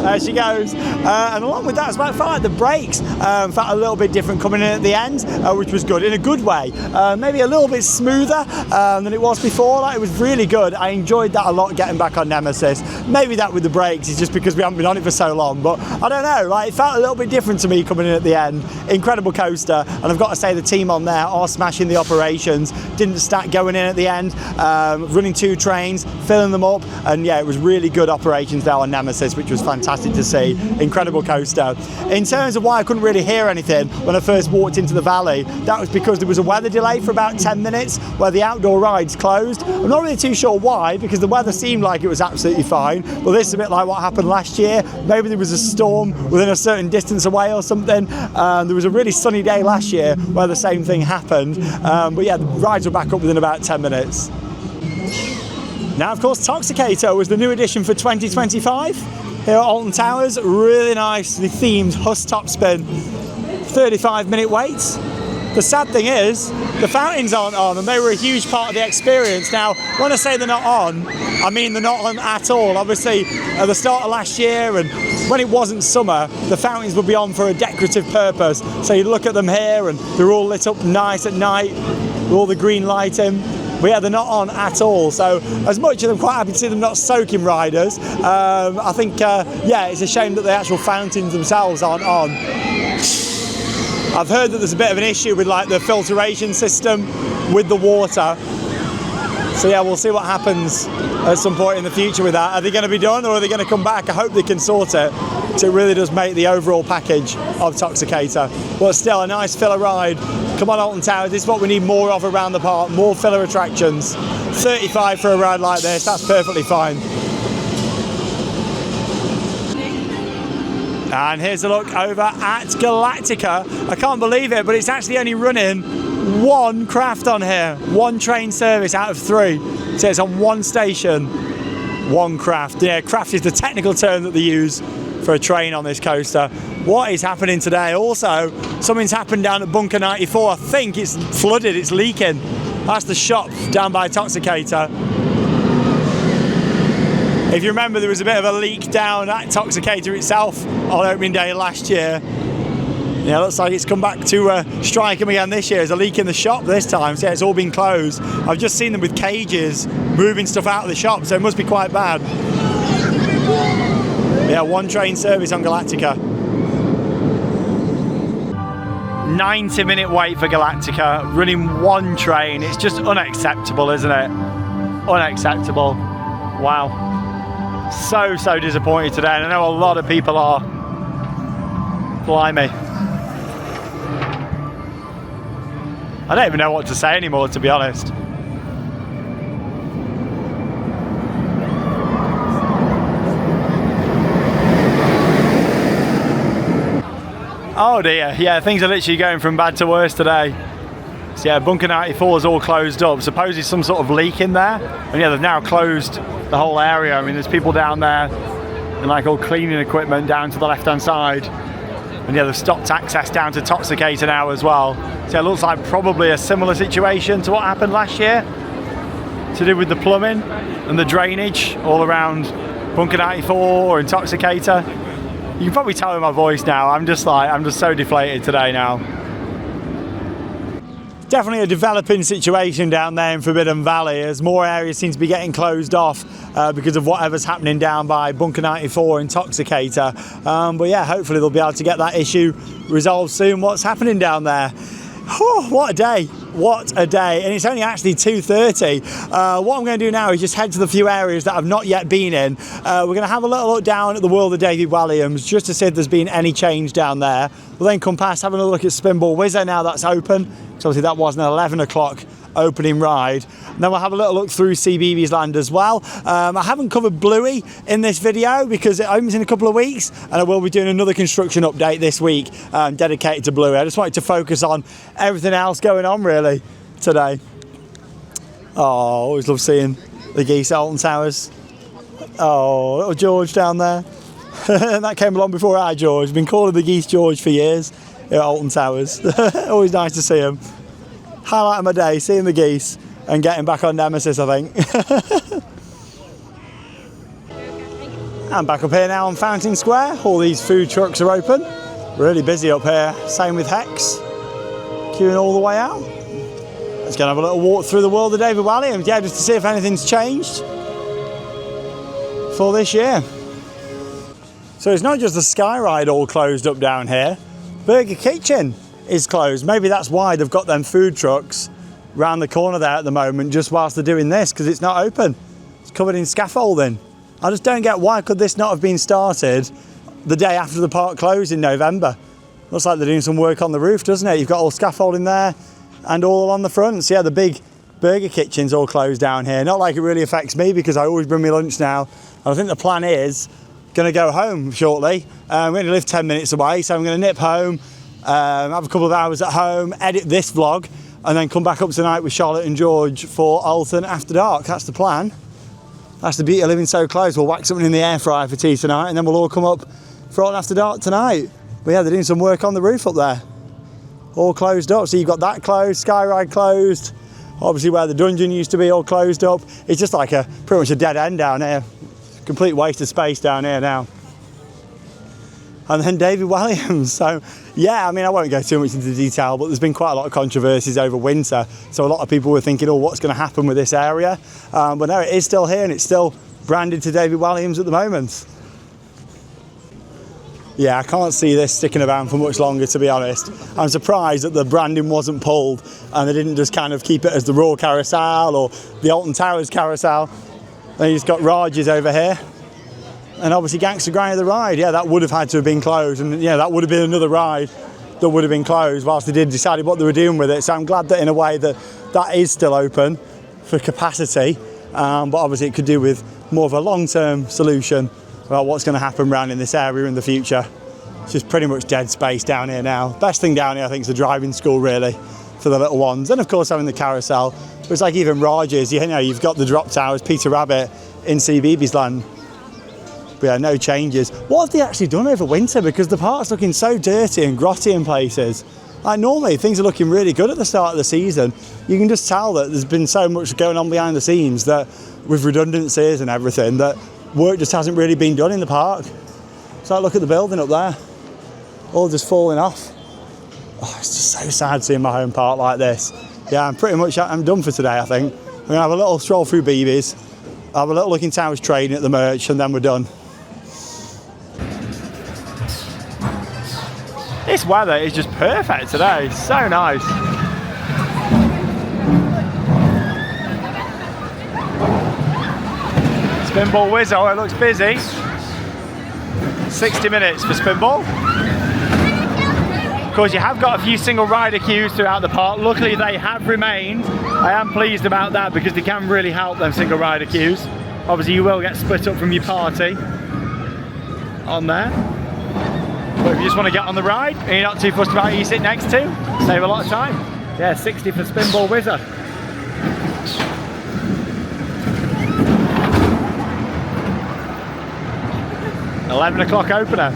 there she goes, and along with that as well, it felt like the brakes felt a little bit different coming in at the end, which was good in a good way. Maybe a little bit smoother than it was before. Like, it was really good. I enjoyed that a lot getting back on Nemesis. Maybe that with the brakes is just because we haven't been on it for so long, but I don't know, like, it felt a little bit different to me coming in at the end. Incredible coaster, and I've got to say the team on there are smashing the operations. Didn't stack going in at the end, running 2 trains, filling them up, and yeah, it was really good operations there on Nemesis, which was fantastic. fantastic to see. Incredible coaster. In terms of why I couldn't really hear anything when I first walked into the valley, that was because there was a weather delay for about 10 minutes where the outdoor rides closed. I'm not really too sure why, because the weather seemed like it was absolutely fine, but this is a bit like what happened last year. Maybe there was a storm within a certain distance away or something. There was a really sunny day last year where the same thing happened, but yeah, the rides were back up within about 10 minutes. Now, of course, Toxicator was the new addition for 2025 here at Alton Towers. Really nicely themed Huss top spin, 35-minute waits. The sad thing is, the fountains aren't on, and they were a huge part of the experience. Now, when I say they're not on, I mean they're not on at all. Obviously, at the start of last year, and when it wasn't summer, the fountains would be on for a decorative purpose. So you look at them here, and they're all lit up nice at night, with all the green lighting. But yeah, they're not on at all. So as much as I'm quite happy to see them not soaking riders, I think, yeah, it's a shame that the actual fountains themselves aren't on. I've heard that there's a bit of an issue with like the filtration system with the water. So yeah, we'll see what happens at some point in the future with that. Are they going to be done, or are they going to come back? I hope they can sort it. So it really does make the overall package of Toxicator. But still, a nice filler ride. Come on, Alton Towers, this is what we need more of around the park, more filler attractions. 35 for a ride like this, that's perfectly fine. And here's a look over at Galactica. I can't believe it, but it's actually only running one craft on here, one train service out of 3. So it's on one station, one craft. Yeah, craft is the technical term that they use for a train on this coaster. What is happening today? Also, something's happened down at Bunker 94. I think it's flooded, it's leaking. That's the shop down by Toxicator. If you remember, there was a bit of a leak down at Toxicator itself on opening day last year. Yeah, looks like it's come back to strike them again this year. There's a leak in the shop this time, so yeah, it's all been closed. I've just seen them with cages moving stuff out of the shop, so it must be quite bad. Yeah, one train service on Galactica. 90-minute wait for Galactica, running one train. It's just unacceptable, isn't it? Unacceptable. Wow. So disappointed today, and I know a lot of people are. Blimey. I don't even know what to say anymore, to be honest. Oh dear, yeah, things are literally going from bad to worse today. So yeah, Bunker 94 is all closed up. Supposedly some sort of leak in there. And yeah, they've now closed the whole area. I mean, there's people down there and like all cleaning equipment down to the left-hand side. And yeah, they've stopped access down to Toxicator now as well. So it looks like probably a similar situation to what happened last year, to do with the plumbing and the drainage all around Bunker 94 or Intoxicator. You can probably tell in my voice now, I'm just so deflated today now. Definitely a developing situation down there in Forbidden Valley, as more areas seem to be getting closed off because of whatever's happening down by Bunker 94 Intoxicator. But yeah, hopefully they'll be able to get that issue resolved soon. What's happening down there? Oh, what a day. What a day. And it's only actually 2:30. What I'm going to do now is just head to the few areas that I've not yet been in. We're going to have a little look down at the World of Davy Williams just to see if there's been any change down there. We'll then come past, have a look at Spinball Whizzer now that's open. So obviously that was an 11 o'clock opening ride. And then we'll have a little look through CBeebies Land as well. I haven't covered Bluey in this video because it opens in a couple of weeks, and I will be doing another construction update this week dedicated to Bluey. I just wanted to focus on everything else going on really today. Oh, always love seeing the geese at Alton Towers. Oh, little George down there. That came along before I, George. Been calling the geese George for years here at Alton Towers. Always nice to see him. Highlight of my day, seeing the geese and getting back on Nemesis, I think. I'm back up here now on Fountain Square. All these food trucks are open. Really busy up here. Same with Hex. Queuing all the way out. Let's go and have a little walk through the World of Davy Williams. Yeah, just to see if anything's changed for this year. So it's not just the Sky Ride all closed up down here. Burger Kitchen is closed. Maybe that's why they've got them food trucks round the corner there at the moment, just whilst they're doing this, because it's not open. It's covered in scaffolding. I just don't get why could this not have been started the day after the park closed in November. Looks like they're doing some work on the roof, doesn't it? You've got all scaffolding there and all along the front. So yeah, the big burger kitchen's all closed down here. Not like it really affects me because I always bring my lunch now. And I think the plan is going to go home shortly. We only live 10 minutes away, so I'm going to nip home, have a couple of hours at home, edit this vlog, and then come back up tonight with Charlotte and George for Alton after dark. That's the plan. That's the beauty of living so close. We'll whack something in the air fryer for tea tonight, and then we'll all come up for Alton after dark tonight. But yeah, they're doing some work on the roof up there. All closed up. So you've got that closed, Skyride closed. Obviously where the dungeon used to be, all closed up. It's just like pretty much a dead end down here. Complete waste of space down here now. And then David Williams. So yeah, I mean, I won't go too much into detail, but there's been quite a lot of controversies over winter. So a lot of people were thinking, oh, what's going to happen with this area? But no, it is still here and it's still branded to David Williams at the moment. Yeah, I can't see this sticking around for much longer, to be honest. I'm surprised that the branding wasn't pulled and they didn't just kind of keep it as the Raw Carousel or the Alton Towers Carousel. Then you just got Rajas over here. And obviously Gangster Grind of the ride. Yeah, that would have had to have been closed. And yeah, that would have been another ride that would have been closed whilst they did decide what they were doing with it. So I'm glad that in a way that is still open for capacity. But obviously it could do with more of a long-term solution about what's going to happen around in this area in the future. It's just pretty much dead space down here now. Best thing down here I think is the driving school really for the little ones, and of course having the carousel. But it's like even Rogers, you know, you've got the drop towers, Peter Rabbit in CBeebies Land. But yeah, no changes. What have they actually done over winter? Because the park's looking so dirty and grotty in places. Like normally things are looking really good at the start of the season. You can just tell that there's been so much going on behind the scenes that with redundancies and everything that work just hasn't really been done in the park. So look at the building up there, all just falling off. Oh, it's just so sad seeing my home park like this. Yeah, I'm done for today, I think. I'm gonna have a little stroll through Beebies, have a little look in Towers Trading at the merch, and then we're done. This weather is just perfect today, so nice. Spinball Wizzo, it looks busy. 60 minutes for Spinball. Of course, you have got a few single rider queues throughout the park. Luckily, they have remained. I am pleased about that because they can really help them single rider queues. Obviously, you will get split up from your party on there. But if you just want to get on the ride and you're not too fussed about who you sit next to, save a lot of time. Yeah, 60 for Spinball Wizard. $11 o'clock opener.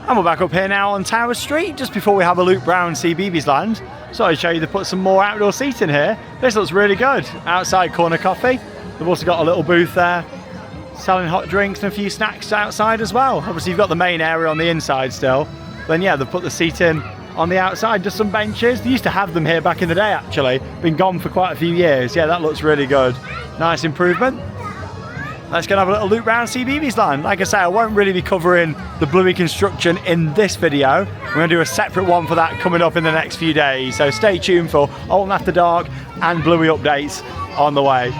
And we're back up here now on Tower Street, just before we have a loop round CBeebies Land. So I'll show you they put some more outdoor seating here. This looks really good. Outside corner coffee. They've also got a little booth there, selling hot drinks and a few snacks outside as well. Obviously you've got the main area on the inside still. Then yeah, they've put the seating on the outside, just some benches. They used to have them here back in the day actually. Been gone for quite a few years. Yeah, that looks really good. Nice improvement. Let's go and have a little loop round CBeebies Land. Like I say, I won't really be covering the Bluey construction in this video. We're going to do a separate one for that coming up in the next few days. So stay tuned for Alton After Dark and Bluey updates on the way.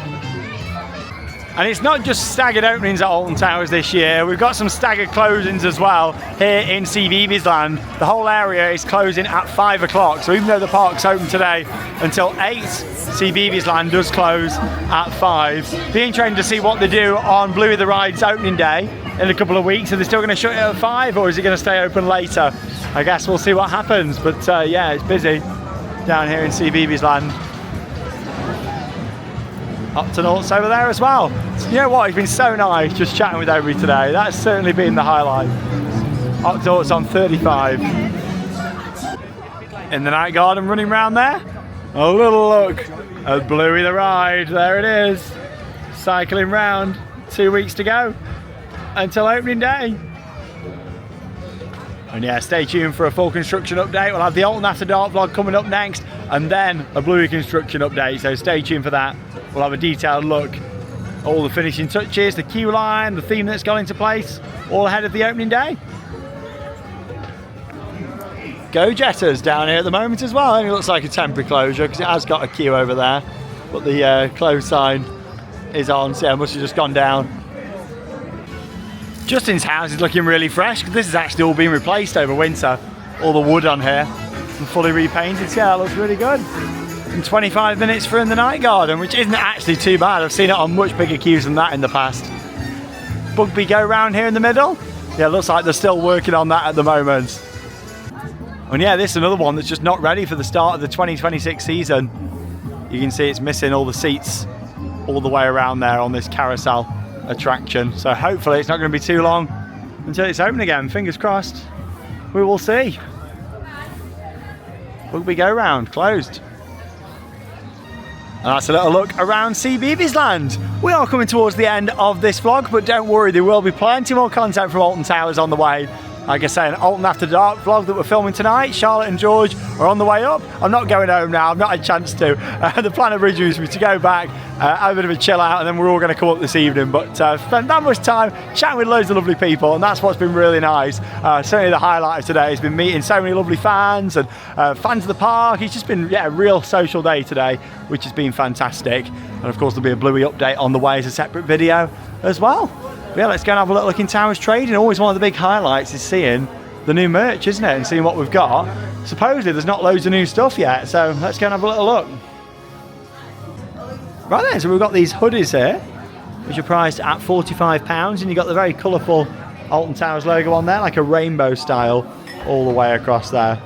And it's not just staggered openings at Alton Towers this year. We've got some staggered closings as well here in CBeebies Land. The whole area is closing at 5 o'clock. So even though the park's open today until 8, CBeebies Land does close at 5. Be interesting to see what they do on Bluey the Ride's opening day in a couple of weeks. Are they still going to shut it at 5 or is it going to stay open later? I guess we'll see what happens. But yeah, it's busy down here in CBeebies Land. Octonauts over there as well. You know what, it's been so nice just chatting with everybody today. That's certainly been the highlight. Octonauts on 35. In the night garden running around there. A little look at Bluey the Ride. There it is. Cycling round. 2 weeks to go until opening day. And yeah, stay tuned for a full construction update. We'll have the Alton After Dark vlog coming up next and then a Bluey construction update. So stay tuned for that. We'll have a detailed look at all the finishing touches, the queue line, the theme that's gone into place, all ahead of the opening day. Go Jetters down here at the moment as well. It only looks like a temporary closure because it has got a queue over there. But the close sign is on, so yeah, it must have just gone down. Justin's house is looking really fresh because this has actually all been replaced over winter. All the wood on here and fully repainted, so yeah, it looks really good. And 25 minutes for in the night garden, which isn't actually too bad. I've seen it on much bigger queues than that in the past. Bugby go round here in the middle. Yeah, it looks like they're still working on that at the moment. And yeah, this is another one that's just not ready for the start of the 2026 season. You can see it's missing all the seats all the way around there on this carousel attraction. So hopefully it's not going to be too long until it's open again. Fingers crossed. We will see. Bugby go round, closed. And that's a little look around CBeebies Land. We are coming towards the end of this vlog, but don't worry, there will be plenty more content from Alton Towers on the way. Like I say, an Alton After Dark vlog that we're filming tonight. Charlotte and George are on the way up. I'm not going home now, I've not had a chance to. The plan originally was for me to go back, have a bit of a chill out, and then we're all going to come up this evening. But spent that much time chatting with loads of lovely people, and that's what's been really nice. Certainly the highlight of today has been meeting so many lovely fans and fans of the park. It's just been a real social day today, which has been fantastic. And of course there'll be a Bluey update on the way as a separate video as well. But yeah, let's go and have a little look in Towers Trading. Always one of the big highlights is seeing the new merch, isn't it? And seeing what we've got. Supposedly there's not loads of new stuff yet, so let's go and have a little look. Right then, so we've got these hoodies here, which are priced at £45, and you've got the very colourful Alton Towers logo on there, like a rainbow style all the way across there.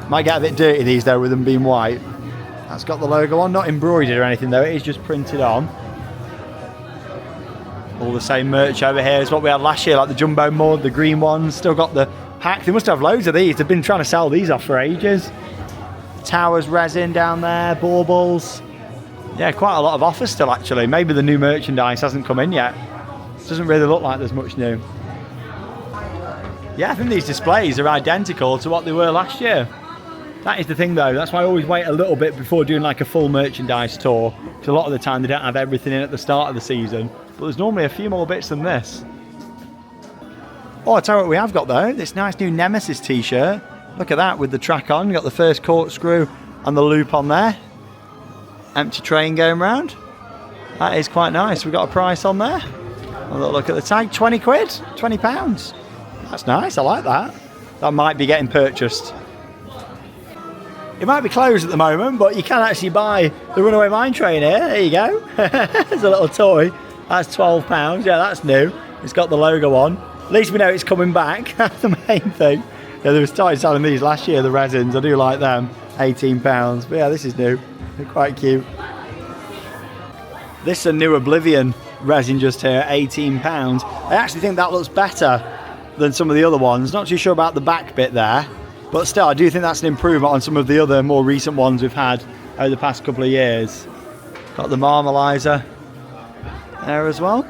Might get a bit dirty these though with them being white. That's got the logo on, not embroidered or anything though, it is just printed on. All the same merch over here as what we had last year, like the jumbo mud, the green ones. Still got the pack. They must have loads of these. They've been trying to sell these off for ages. Towers resin down there, baubles. Yeah, quite a lot of offers still actually. Maybe the new merchandise hasn't come in yet. It doesn't really look like there's much new. Yeah, I think these displays are identical to what they were last year. That is the thing though, that's why I always wait a little bit before doing like a full merchandise tour, because a lot of the time they don't have everything in at the start of the season, but there's normally a few more bits than this. Oh, I'll tell you what we have got though, this nice new Nemesis t-shirt. Look at that with the track on, you've got the first corkscrew and the loop on there. Empty train going round. That is quite nice, we've got a price on there. A little look at the tag, 20 quid, £20. That's nice, I like that. That might be getting purchased. It might be closed at the moment, but you can actually buy the Runaway Mine Train here. There you go. There's a little toy. That's £12. Yeah, that's new. It's got the logo on. At least we know it's coming back. That's the main thing. Yeah, they were started selling these last year, the resins. I do like them. £18. But yeah, this is new. They're quite cute. This is a new Oblivion resin just here, £18. I actually think that looks better than some of the other ones. Not too sure about the back bit there. But still, I do think that's an improvement on some of the other more recent ones we've had over the past couple of years. Got the Marmalizer there as well.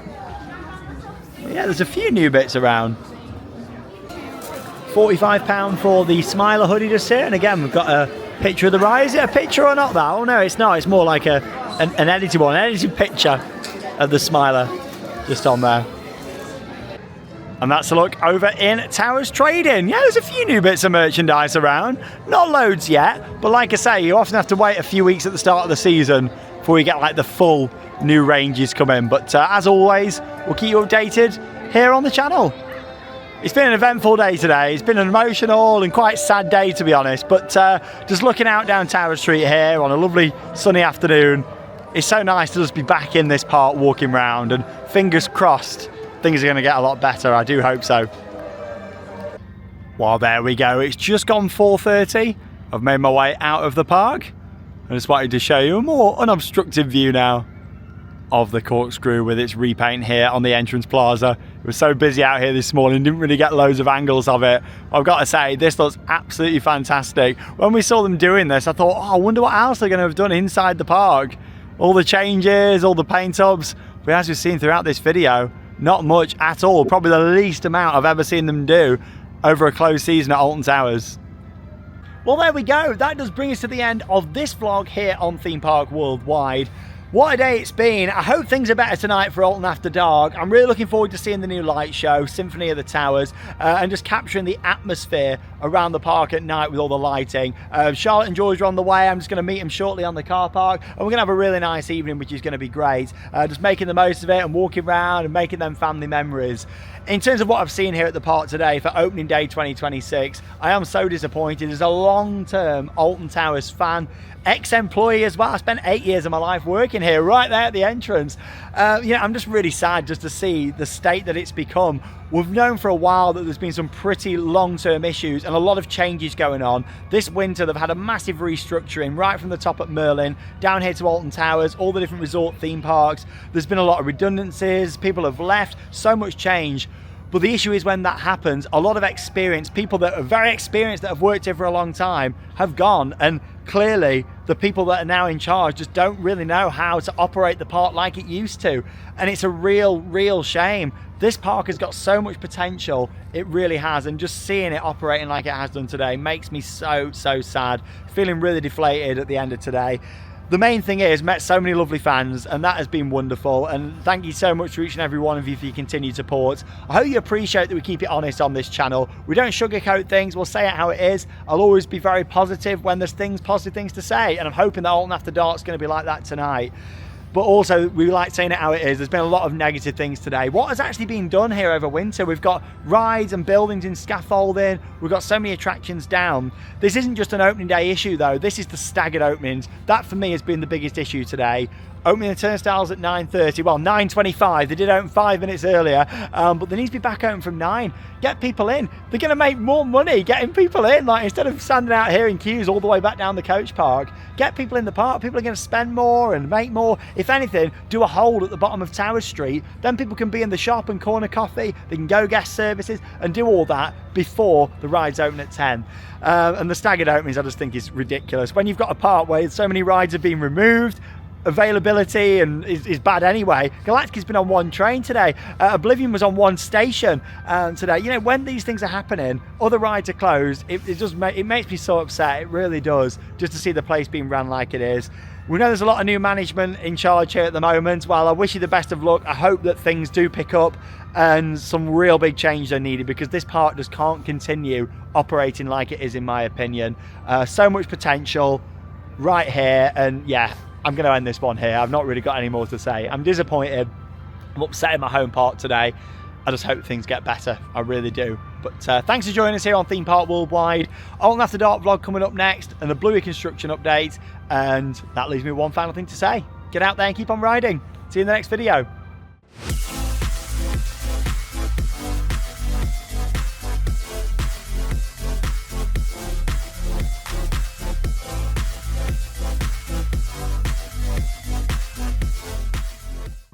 Yeah, there's a few new bits around. £45 for the Smiler hoodie just here. And again, we've got a picture of the ride. Is it a picture or not that? Oh no, it's not. It's more like an edited one. An edited picture of the Smiler just on there. And that's a look over in Towers Trading. Yeah, there's a few new bits of merchandise around. Not loads yet, but like I say, you often have to wait a few weeks at the start of the season before you get like the full new ranges come in. But as always, we'll keep you updated here on the channel. It's been an eventful day today. It's been an emotional and quite sad day to be honest. But just looking out down Tower Street here on a lovely sunny afternoon, it's so nice to just be back in this park walking around, and fingers crossed things are going to get a lot better. I do hope so. Well, there we go. It's just gone 4:30. I've made my way out of the park. I just wanted to show you a more unobstructed view now of the corkscrew with its repaint here on the entrance plaza. It was so busy out here this morning, didn't really get loads of angles of it. I've got to say, this looks absolutely fantastic. When we saw them doing this, I thought, oh, I wonder what else they're going to have done inside the park. All the changes, all the paint jobs. But as we've seen throughout this video, not much at all. Probably the least amount I've ever seen them do over a closed season at Alton Towers. Well, there we go. That does bring us to the end of this vlog here on Theme Park Worldwide. What a day it's been. I hope things are better tonight for Alton After Dark. I'm really looking forward to seeing the new light show, Symphony of the Towers, and just capturing the atmosphere around the park at night with all the lighting. Charlotte and George are on the way. I'm just going to meet them shortly on the car park, and we're going to have a really nice evening, which is going to be great. Just making the most of it and walking around and making them family memories. In terms of what I've seen here at the park today for opening day 2026, I am so disappointed. As a long-term Alton Towers fan, ex-employee as well, I spent 8 years of my life working here, right there at the entrance. I'm just really sad just to see the state that it's become. We've known for a while that there's been some pretty long-term issues and a lot of changes going on. This winter they've had a massive restructuring right from the top at Merlin down here to Alton Towers, all the different resort theme parks. There's been a lot of redundancies, people have left, so much change. But the issue is when that happens, a lot of experienced people that are very experienced, that have worked here for a long time, have gone. And clearly the people that are now in charge just don't really know how to operate the park like it used to. And it's a real shame. This park has got so much potential, it really has, and just seeing it operating like it has done today makes me so sad, feeling really deflated at the end of today. The main thing is, met so many lovely fans, and that has been wonderful, and thank you so much to each and every one of you for your continued support. I hope you appreciate that we keep it honest on this channel. We don't sugarcoat things, we'll say it how it is. I'll always be very positive when there's positive things to say, and I'm hoping that Alton After Dark's going to be like that tonight. But also, we like saying it how it is. There's been a lot of negative things today. What has actually been done here over winter? We've got rides and buildings in scaffolding. We've got so many attractions down. This isn't just an opening day issue though. This is the staggered openings. That for me has been the biggest issue today. Opening the turnstiles at 9:30, well 9:25, they did open 5 minutes earlier, but they need to be back open from 9. Get people in. They're going to make more money getting people in, like instead of standing out here in queues all the way back down the coach park. Get people in the park. People are going to spend more and make more. If anything, do a hold at the bottom of Tower Street, then people can be in the shop and corner coffee, they can go guest services and do all that before the rides open at 10. And the staggered openings I just think is ridiculous. When you've got a park where so many rides have been removed, availability and is bad anyway. Galactica's been on one train today. Oblivion was on one station today. You know, when these things are happening, other rides are closed. It makes me so upset. It really does, just to see the place being run like it is. We know there's a lot of new management in charge here at the moment. Well, I wish you the best of luck. I hope that things do pick up and some real big change are needed, because this park just can't continue operating like it is, in my opinion. So much potential right here, and yeah, I'm going to end this one here. I've not really got any more to say. I'm disappointed. I'm upset in my home park today. I just hope things get better. I really do. But thanks for joining us here on Theme Park Worldwide. Alton After Dark vlog coming up next, and the Bluey construction update. And that leaves me with one final thing to say. Get out there and keep on riding. See you in the next video.